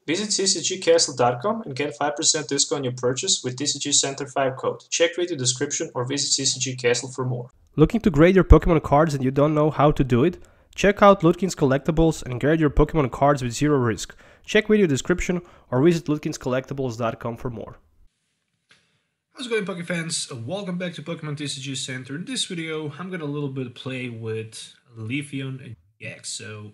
Visit TCGCastle.com and get 5% discount on your purchase with TCG Center 5 code. Check video description or visit TCG Castle for more. Looking to grade your Pokemon cards and you don't know how to do it? Check out Ludkins Collectables and grade your Pokemon cards with zero risk. Check video description or visit LudkinsCollectables.com for more. How's it going, Poké fans? Welcome back to Pokemon TCG Center. In this video, I'm gonna a little bit play with Leafeon and GTX. So,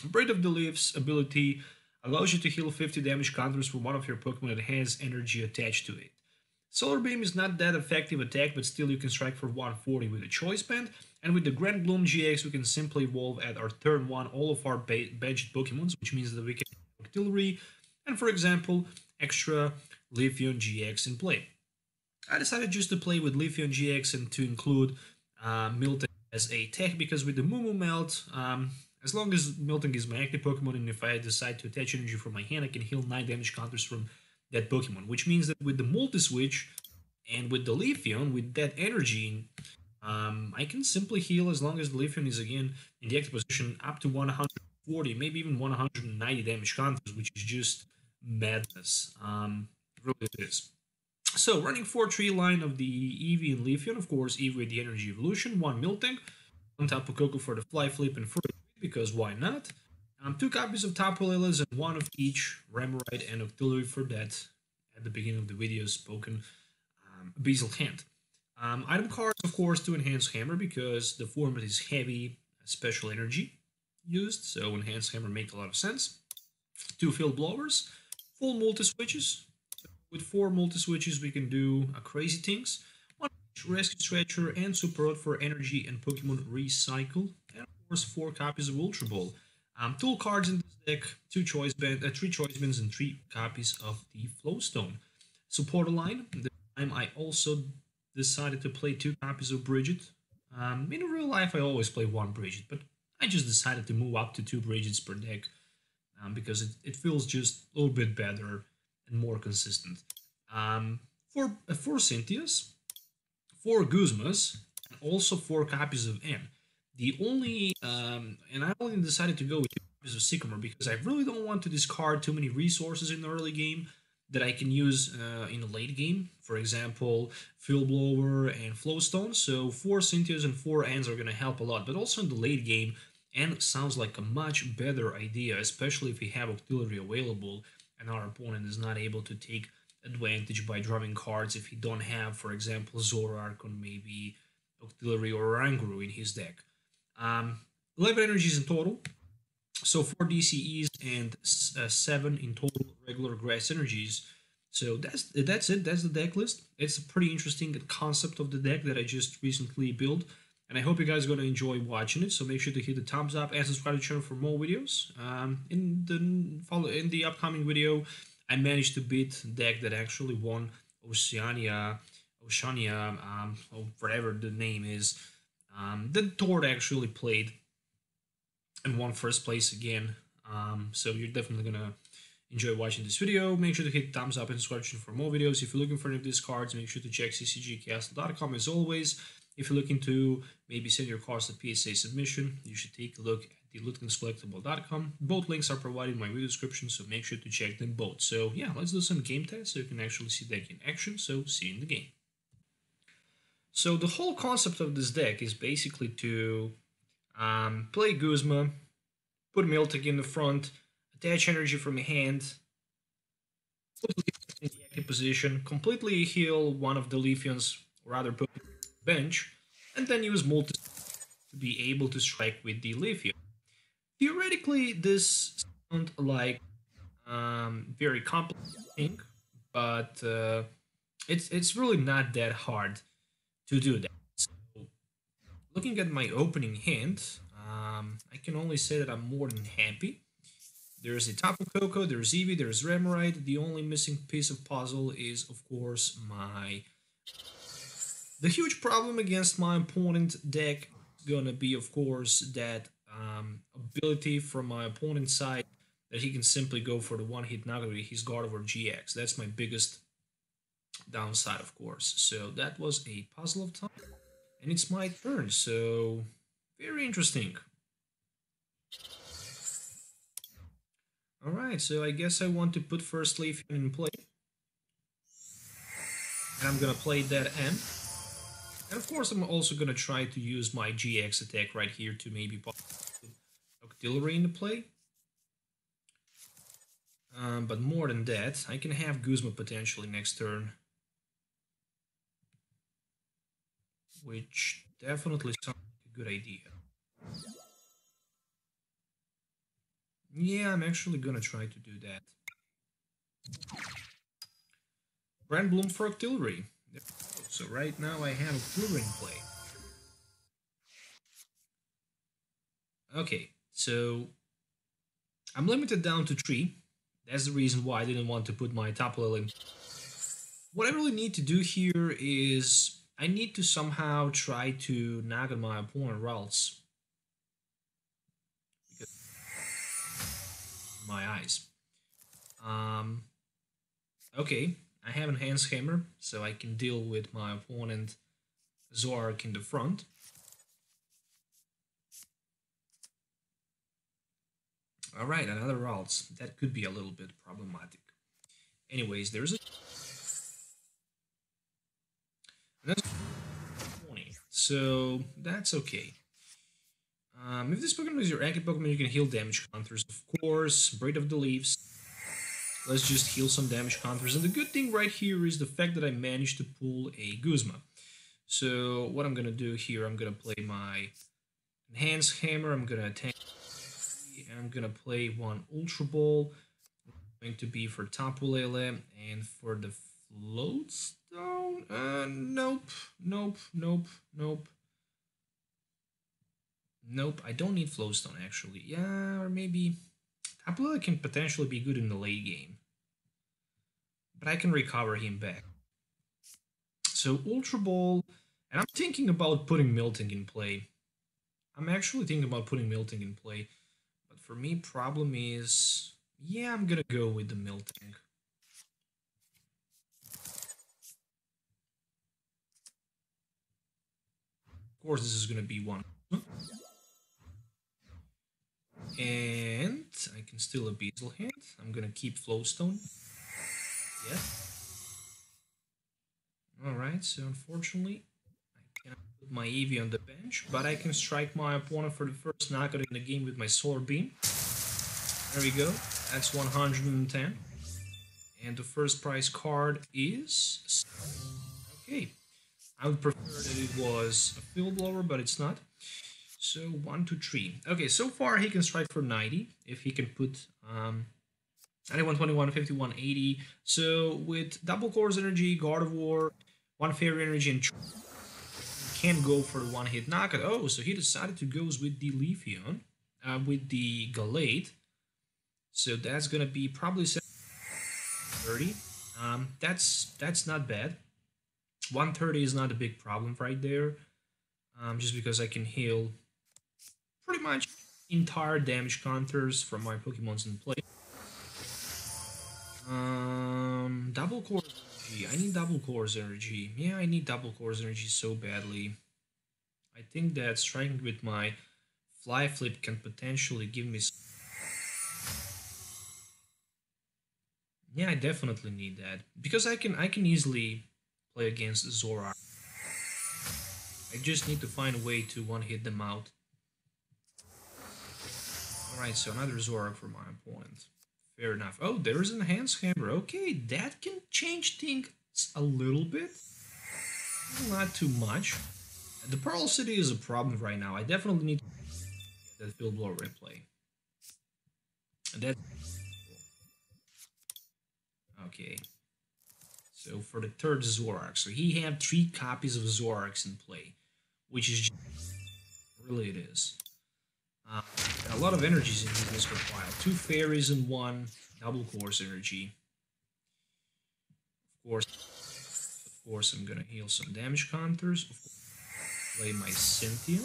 Breath of the Leaves ability allows you to heal 50 damage counters for one of your Pokemon that has energy attached to it. Solar Beam is not that effective attack, but still you can strike for 140 with a Choice Band. And with the Grand Bloom GX, we can simply evolve at our turn 1 all of our benched Pokemons, which means that we can have Octillery and, for example, extra Leafeon GX in play. I decided just to play with Leafeon GX and to include Miltank as a tech, because with the Moo Melt, as long as Miltank is my active Pokemon, and if I decide to attach energy from my hand, I can heal 9 damage counters from that Pokemon, which means that with the multi-switch and with the Leafeon, with that energy, I can simply heal, as long as the Leafeon is again in the active position, up to 140, maybe even 190 damage counters, which is just madness. Really it is. So, running 4-3 line of the Eevee and Leafeon, of course, Eevee with the Energy Evolution, 1 Miltank, 1 Tapu Koko for the Fly Flip and Furry, because why not? 2 copies of Tapu Lilas and 1 of each Remoraid and Octillery for that, at the beginning of the video, spoken Beazle Hand. Item cards, of course, to enhance Hammer, because the format is heavy special energy used, so enhance Hammer makes a lot of sense. 2 Field Blowers, full multi-switches. With 4 multi-switches, we can do crazy things. 1 Rescue Stretcher and Support for energy and Pokemon Recycle. And of course, 4 copies of Ultra Ball. Tool cards in this deck, 3 Choice Bands and 3 copies of the Flowstone. Supporter line, this time I also decided to play 2 copies of Bridget. In real life, I always play 1 Bridget, but I just decided to move up to 2 Bridgets per deck, because it feels just a little bit better and more consistent. 4 Cynthias, 4 Guzmas, and also 4 copies of N. The only, and I only decided to go with 2 copies of Sycamore, because I really don't want to discard too many resources in the early game that I can use in the late game. For example, Field Blower and Flowstone. So 4 Cynthias and 4 Ns are going to help a lot, but also in the late game, N sounds like a much better idea, especially if we have Octillery available and our opponent is not able to take advantage by drawing cards if he don't have, for example, Zoroark or maybe Octillery or Oranguru in his deck. 11 energies in total, so 4 DCEs and 7 in total regular grass energies. So that's it, that's the deck list. It's a pretty interesting concept of the deck that I just recently built, and I hope you guys are going to enjoy watching it. So make sure to hit the thumbs up and subscribe to the channel for more videos. In the upcoming video, I managed to beat the deck that actually won Oceania, or whatever the name is. The Tord actually played and won first place again. So you're definitely gonna enjoy watching this video. Make sure to hit thumbs up and subscribe for more videos. If you're looking for any of these cards, make sure to check ccgcastle.com as always. If you're looking to maybe send your cards to PSA submission, you should take a look at the LudkinsCollectables.com. Both links are provided in my video description, so make sure to check them both. So yeah, let's do some game tests so you can actually see the deck in action. So see you in the game. So the whole concept of this deck is basically to play Guzma, put Miltank in the front, attach energy from your hand, put Leafeon in the active position, completely heal one of the Leafeons, or rather put bench, and then use multi to be able to strike with the Leafeon. Theoretically, this sounds like very complex thing, but it's really not that hard to do that. So, looking at my opening hand, I can only say that I'm more than happy. There's a Tapu Koko, there's Eevee, there's Remoraid. The only missing piece of puzzle is, of course, the huge problem against my opponent deck is gonna be, of course, that ability from my opponent's side that he can simply go for the one-hit knockout with his Gardevoir GX. That's my biggest downside, of course. So that was a puzzle of time, and it's my turn. So very interesting. Alright, so I guess I want to put first Leafeon in play. And I'm gonna play that end. And of course I'm also gonna try to use my GX attack right here to maybe put Octillery into play. But more than that, I can have Guzma potentially next turn. Which definitely sounds like a good idea. Yeah, I'm actually gonna try to do that. Brand Bloom for Octillery. There we go. So right now I have Octillery in play. Okay, so I'm limited down to 3. That's the reason why I didn't want to put my top lily. What I really need to do here is I need to somehow try to knock on my opponent routes. Because my eyes. Okay, I have Enhanced Hammer, so I can deal with my opponent Zoark in the front. Alright, another routes. That could be a little bit problematic. Anyways, there's a... That's 20, so that's okay. If this Pokemon is your active Pokemon, you can heal damage counters, of course. Braid of the Leaves. Let's just heal some damage counters. And the good thing right here is the fact that I managed to pull a Guzma. So what I'm gonna do here, I'm gonna play my Enhanced Hammer, I'm gonna attack, and I'm gonna play one Ultra Ball. Going to be for Tapu Lele, and for the Floatstone, nope, nope, nope, nope. Nope, I don't need Floatstone actually. Yeah, or maybe Tapu Lele can potentially be good in the late game. But I can recover him back. So Ultra Ball, and I'm thinking about putting Miltank in play. I'm actually thinking about putting Miltank in play. But for me, problem is, yeah, I'm gonna go with the Miltank. Of course, this is gonna be one. And I can still a Beazle Hand. I'm gonna keep Flowstone. Yeah. Alright, so unfortunately, I cannot put my Eevee on the bench, but I can strike my opponent for the first knockout in the game with my Solar Beam. There we go. That's 110. And the first prize card is... Okay. I would prefer that it was a Field Blower, but it's not. So 1, 2, 3. Okay, so far he can strike for 90. If he can put 91, 21, 51, 80. So with double Course Energy, Gardevoir, 1 Fairy Energy, and can go for the one-hit knockout. Oh, so he decided to go with the Leafeon, with the Gallade. So that's gonna be probably 30. That's not bad. 130 is not a big problem right there. Just because I can heal pretty much entire damage counters from my Pokemons in play. Double Course Energy. I need double Course Energy. Yeah, I need double Course Energy so badly. I think that striking with my Fly Flip can potentially give me some... Yeah, I definitely need that. Because I can easily play against Zora. I just need to find a way to one-hit them out. Alright, so another Zorak for my opponent. Fair enough. Oh, there is an Enhanced Hammer. Okay, that can change things a little bit. Not too much. The Pearl City is a problem right now. I definitely need to get that Field Blower in play. And that... Okay. So for the third Zorak, so he had 3 copies of Zoraks in play, which is just, really it is. A lot of energies in his discard pile. 2 fairies and 1 double Course Energy. Of course, I'm gonna heal some damage counters. Of course, play my Cynthia,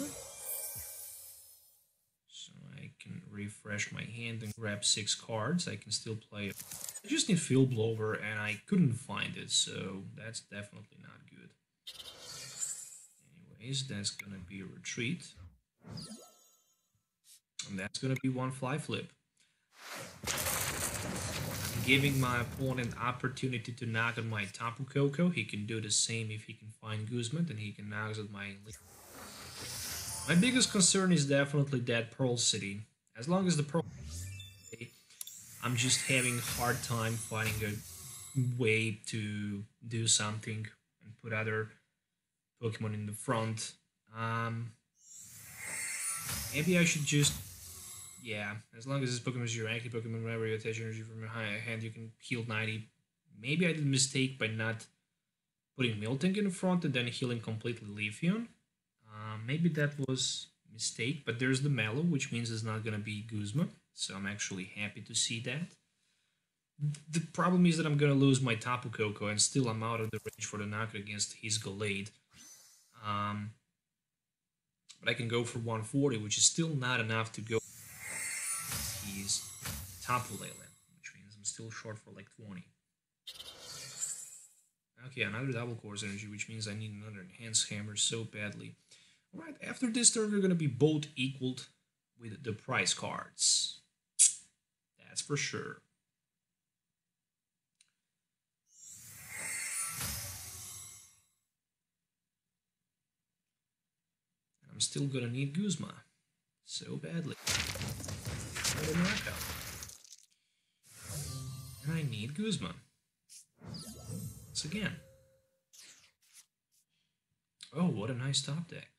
so I can refresh my hand and grab 6 cards. I can still play. I just need Field Blower, and I couldn't find it, so that's definitely not good. Anyways, that's gonna be a retreat. And that's gonna be 1 Fly Flip. Giving my opponent opportunity to knock on my Tapu Koko. He can do the same if he can find Guzman, and he can knock out my Leafeon. My biggest concern is definitely that Pearl City. As long as the Pearl City, I'm just having a hard time finding a way to do something and put other Pokemon in the front. Maybe I should just... Yeah, as long as this Pokemon is your active Pokemon, whenever you attach energy from your hand, you can heal 90. Maybe I did a mistake by not putting Miltank in the front and then healing completely Leafeon. Maybe that was a mistake, but there's the Mallow, which means it's not going to be Guzma, so I'm actually happy to see that. The problem is that I'm going to lose my Tapu Koko, and still I'm out of the range for the knockout against his Gallade. But I can go for 140, which is still not enough to go his Tapu Lele, which means I'm still short for like 20. Okay, another double course energy, which means I need another enhanced hammer so badly. Alright, after this turn we're going to be both equaled with the prize cards. That's for sure. I'm still going to need Guzma so badly. For the knockout. And I need Guzma. Once again. Oh, what a nice top deck.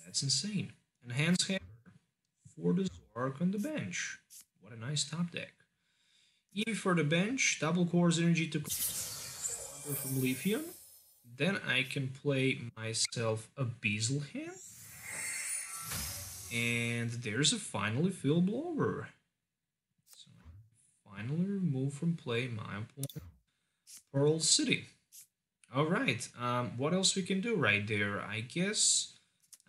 That's insane. Enhanced hammer for the Zork on the bench. What a nice top deck. Eevee for the bench, double course energy to from Leafeon. Then I can play myself a Beazle hand. And there's a finally Fill Blower. So I finally remove from play my opponent Pearl City. Alright, what else we can do right there? I guess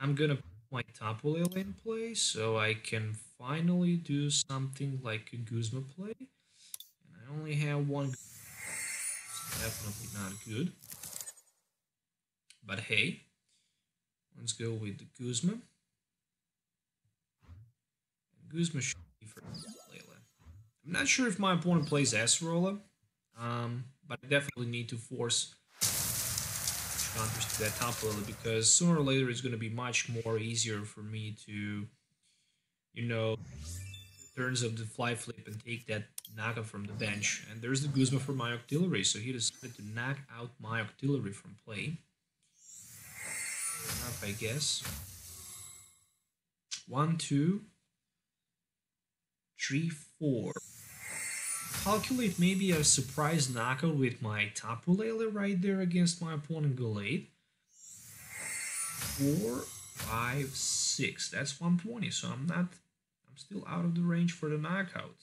I'm gonna put my Tapu Lele in play so I can finally do something like a Guzma play. And I only have one. It's definitely not good. But hey, let's go with the Guzma. Guzma should be for Lele. I'm not sure if my opponent plays Acerola, but I definitely need to force counters to that Tapu Lele because sooner or later it's going to be much more easier for me to, you know, turns of the fly flip and take that knockout from the bench. And there's the Guzma for my Octillery, so he decided to knock out my Octillery from play. Fair enough, I guess. 1, 2, 3, 4. Calculate maybe a surprise knockout with my Tapu Lele right there against my opponent Gallade. 4, 5, 6. That's 120, so I'm still out of the range for the knockout.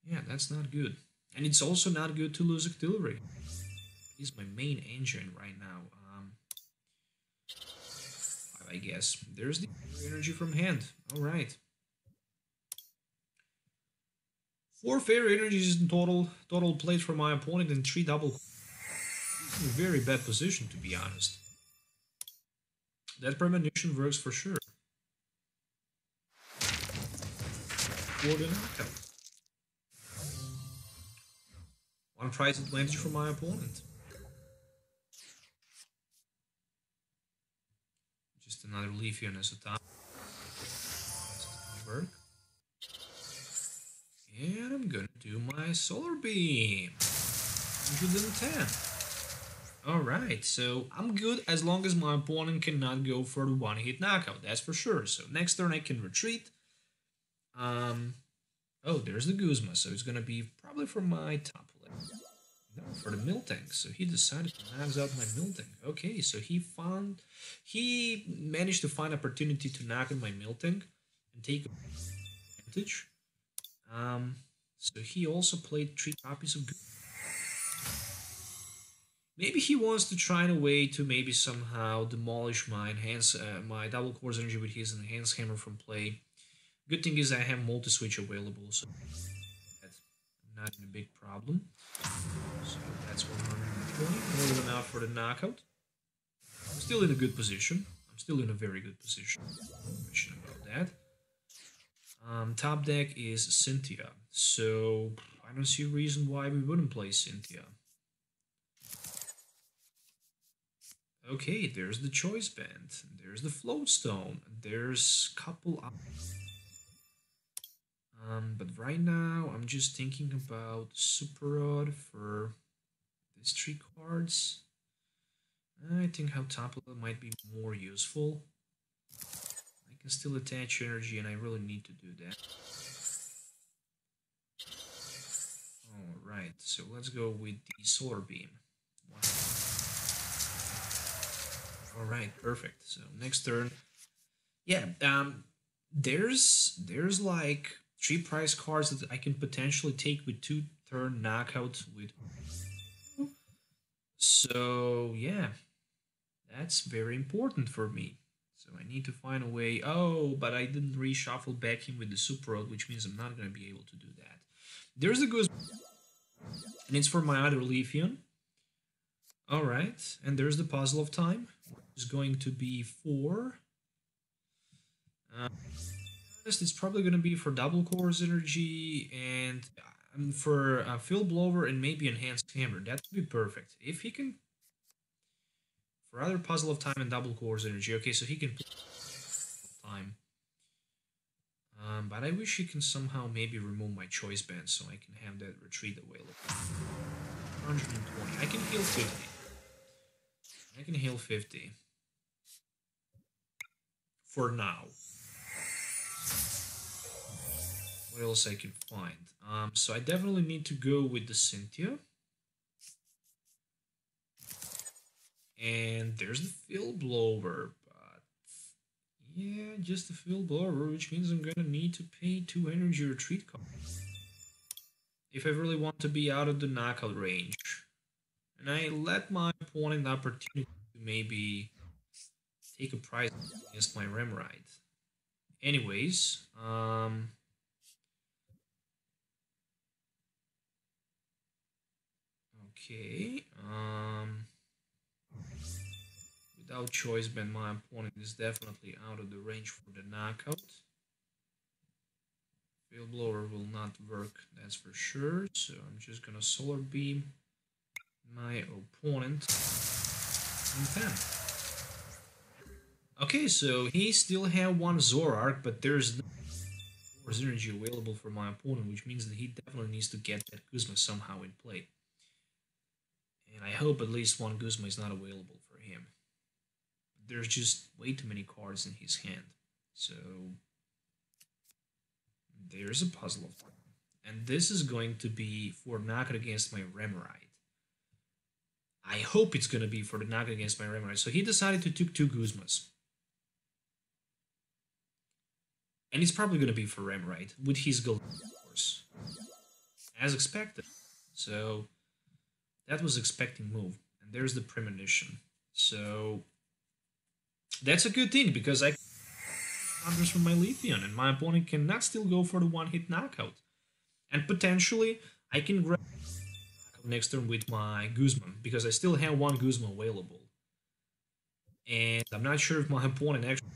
Yeah, that's not good. And it's also not good to lose Octillery. He's my main engine right now. I guess. There's the energy from hand. Alright. 4 fairy energies in total played for my opponent and 3 double. He's in a very bad position, to be honest. That premonition works for sure. For the knockout. 1 prize advantage for my opponent. Just another Leafeon as a top. Work. And I'm gonna do my Solar Beam. 110. Alright, so I'm good as long as my opponent cannot go for the one-hit knockout, that's for sure. So next turn I can retreat. Oh, there's the Guzma, so it's gonna be probably for my top lane. No, for the Miltank, so he decided to knock out my Miltank. Okay, so he managed to find opportunity to knock on my Miltank and take advantage. So he also played 3 copies of Guzma. Maybe he wants to try a way to maybe somehow demolish my my double course energy with his enhanced hammer from play. Good thing is I have multi-switch available, so that's not in a big problem. So that's 120, more than enough for the knockout. I'm still in a good position. I'm still in a very good position. No question about that. Top deck is Cynthia, so I don't see a reason why we wouldn't play Cynthia. Okay, there's the Choice Band, there's the Floatstone, there's a couple. But right now I'm just thinking about Super Rod for these 3 cards. I think how Tapula might be more useful. I can still attach energy, and I really need to do that. Alright, so let's go with the Solar Beam. Alright, perfect. So next turn. Yeah, there's like 3 prize cards that I can potentially take with 2-turn knockout with. So yeah, that's very important for me. So I need to find a way. Oh, but I didn't reshuffle back in with the Super Rod, which means I'm not going to be able to do that. There's the Goose, and it's for my other Leafeon. Alright, and there's the Puzzle of Time, which is going to be for... it's probably going to be for Double Core's Energy and for Field Blower and maybe Enhanced Hammer. That would be perfect. If he can... For other Puzzle of Time and Double Core's Energy. Okay, so he can... Time. But I wish he can somehow maybe remove my Choice Band so I can have that retreat available. 120. I can heal 50. I can heal 50. For now. What else I can find? So I definitely need to go with the Cynthia. And there's the Field Blower, but yeah, just the Field Blower, which means I'm gonna need to pay 2 energy retreat cards if I really want to be out of the knockout range. And I let my opponent the opportunity to maybe take a prize against my Remride. Anyways, okay, without Choice Band, my opponent is definitely out of the range for the knockout. Field Blower will not work, that's for sure, so I'm just gonna Solar Beam my opponent in 10. Okay, so he still have 1 Zoroark, but there's no energy available for my opponent, which means that he definitely needs to get that Guzma somehow in play. And I hope at least 1 Guzma is not available for him. There's just way too many cards in his hand. So there's a Puzzle of Time. And this is going to be for knockout against my Remride. I hope it's going to be for the knockout against my Remride. So he decided to take 2 Guzmas. And it's probably going to be for Remride with his gold, of course. As expected. So that was expecting move. And there's the Premonition. So that's a good thing because I can counters from my Leafeon and my opponent cannot still go for the 1-hit knockout. And potentially I can grab next turn with my Guzman because I still have 1 Guzman available. And I'm not sure if my opponent actually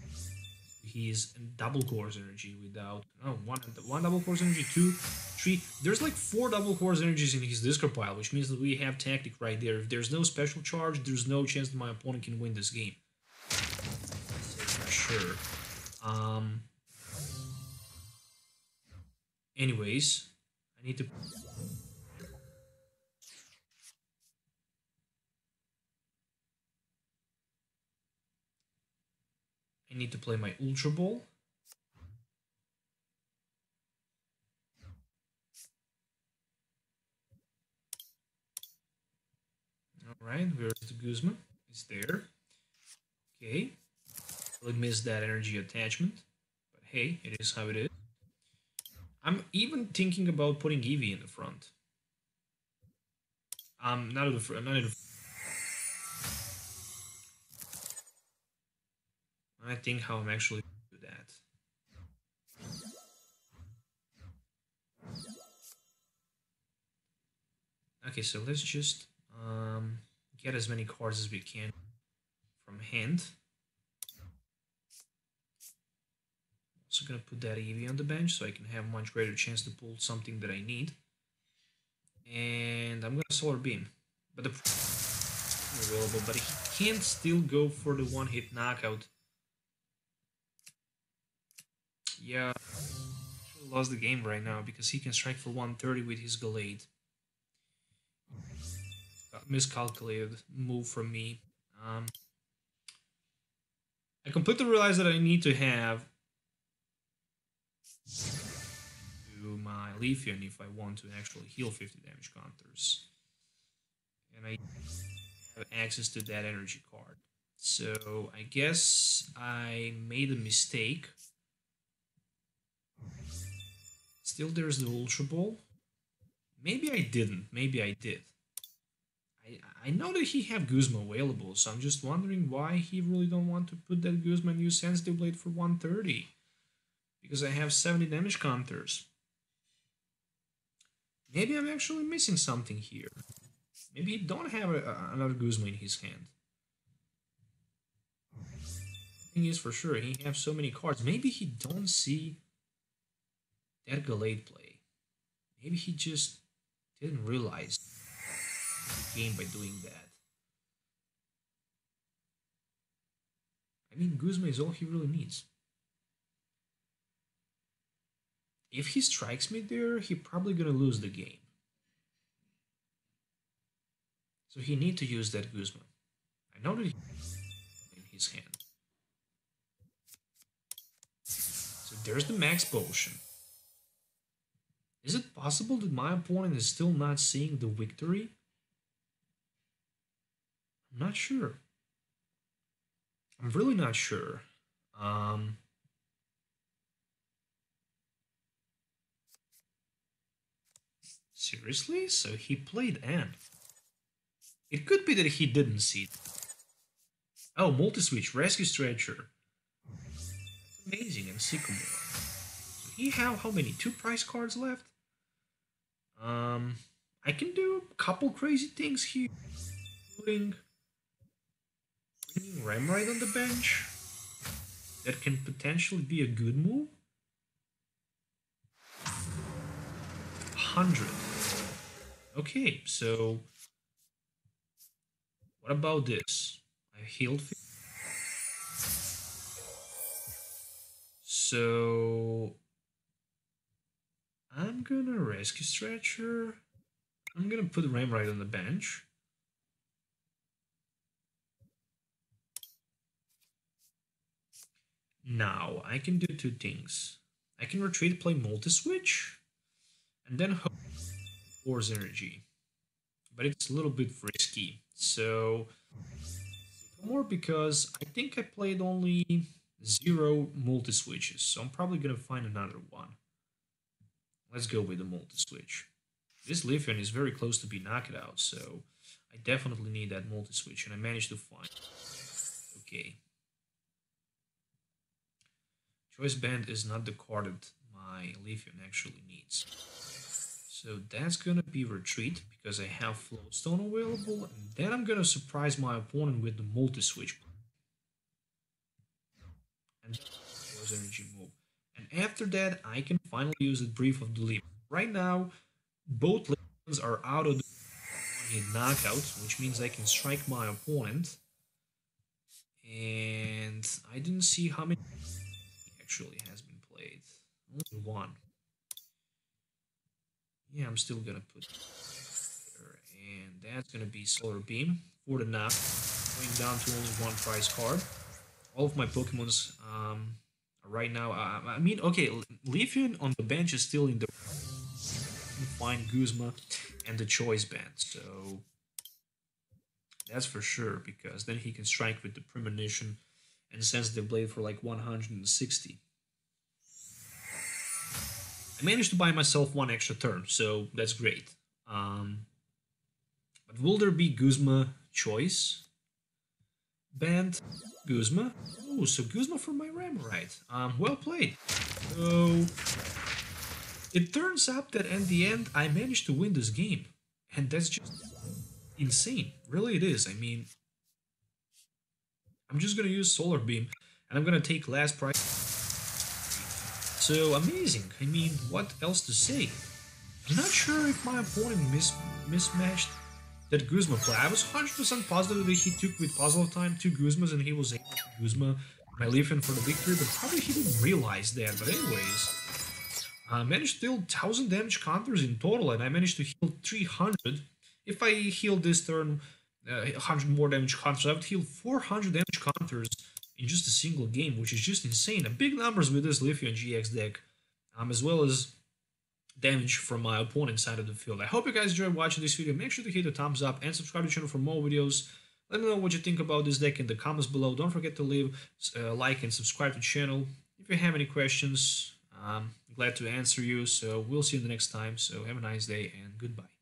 he's in Double Core's Energy without one Double Core's Energy, 2, 3. There's like 4 Double Core's Energies in his discard pile, which means that we have Tactic right there. If there's no special charge, there's no chance that my opponent can win this game. For sure. Anyways, I need to play my Ultra Ball. Alright, where's the Guzman? It's there. Okay. Really missed that energy attachment. But hey, it is how it is. I'm even thinking about putting Eevee in the front. Not in the front. I think how I'm actually going to do that. Okay, so let's just get as many cards as we can from hand. also gonna put that Eevee on the bench so I can have much greater chance to pull something that I need. And I'm gonna Solar Beam. But the available, but he can't still go for the one-hit knockout. Yeah, I lost the game right now because he can strike for 130 with his Gallade. Miscalculated move from me. I completely realized that I need to have to my Leafeon if I want to actually heal 50 damage counters. And I have access to that energy card. So I guess I made a mistake. Still there's the Ultra Ball. Maybe I didn't, maybe I did. I know that he have Guzma available, so I'm just wondering why he really don't want to put that Guzma and use Sensitive Blade for 130. Because I have 70 damage counters. Maybe I'm actually missing something here. Maybe he don't have another Guzma in his hand. The thing is for sure, he have so many cards. Maybe he don't see that Gallade play. Maybe he just didn't realize the game by doing that. I mean, Guzma is all he really needs. If he strikes me there, he probably gonna lose the game. So he need to use that Guzma. I know that he in his hand. So there's the max potion. Is it possible that my opponent is still not seeing the victory? I'm not sure. I'm really not sure. Seriously? So he played Ant. It could be that he didn't see it. Oh, multi-switch, rescue stretcher. That's amazing, and Sycamore. So he have how many? 2 prize cards left? I can do a couple crazy things here, including bringing Ramride on the bench. That can potentially be a good move. 100. Okay, so what about this? I healed. So I'm gonna rescue stretcher. I'm gonna put Ramride on the bench. Now I can do 2 things. I can retreat, play multi-switch, and then hope Force Energy. But it's a little bit risky. So more because I think I played only 0 multi-switches, so I'm probably gonna find another one. Let's go with the multi-switch. This Leafeon is very close to be knocked out, so I definitely need that multi-switch, and I managed to find it. Okay. Choice Band is not the card that my Leafeon actually needs. So that's gonna be Retreat, because I have Flowstone available, and then I'm gonna surprise my opponent with the multi-switch. And Force Energy move. And after that, I can finally use the Brief of the Leaf. Right now, both Leafeons are out of the one-hit knockout, which means I can strike my opponent. And I didn't see how many actually has been played. Only 1. Yeah, I'm still gonna put it there. And that's gonna be Solar Beam for the knock, going down to only 1 prize card. All of my Pokemons right now, I mean, okay, Leafeon on the bench is still in the fine Guzma and the Choice Band, so that's for sure, because then he can strike with the Premonition and Sensitive Blade for like 160. I managed to buy myself 1 extra turn, so that's great. But will there be Guzma Choice Band? Guzma? Oh, so Guzma for my Ramride. Well played. So it turns out that in the end I managed to win this game, and that's just insane. Really, it is. I mean, I'm just gonna use Solar Beam, and I'm gonna take last prize. So amazing. I mean, what else to say? I'm not sure if my opponent mismatched that Guzma play. I was 100% positive that he took with puzzle time 2 Guzmas and he was able to Guzma my Leafeon for the victory, but probably he didn't realize that. But anyways, I managed to deal 1000 damage counters in total, and I managed to heal 300. If I healed this turn 100 more damage counters, I would heal 400 damage counters in just a single game, which is just insane. And big numbers with this Leafeon GX deck, as well as damage from my opponent's side of the field. I hope you guys enjoyed watching this video. Make sure to hit the thumbs up and subscribe to the channel for more videos. Let me know what you think about this deck in the comments below. Don't forget to leave a like and subscribe to the channel. If you have any questions, I'm glad to answer you. So we'll see you the next time. So have a nice day and goodbye.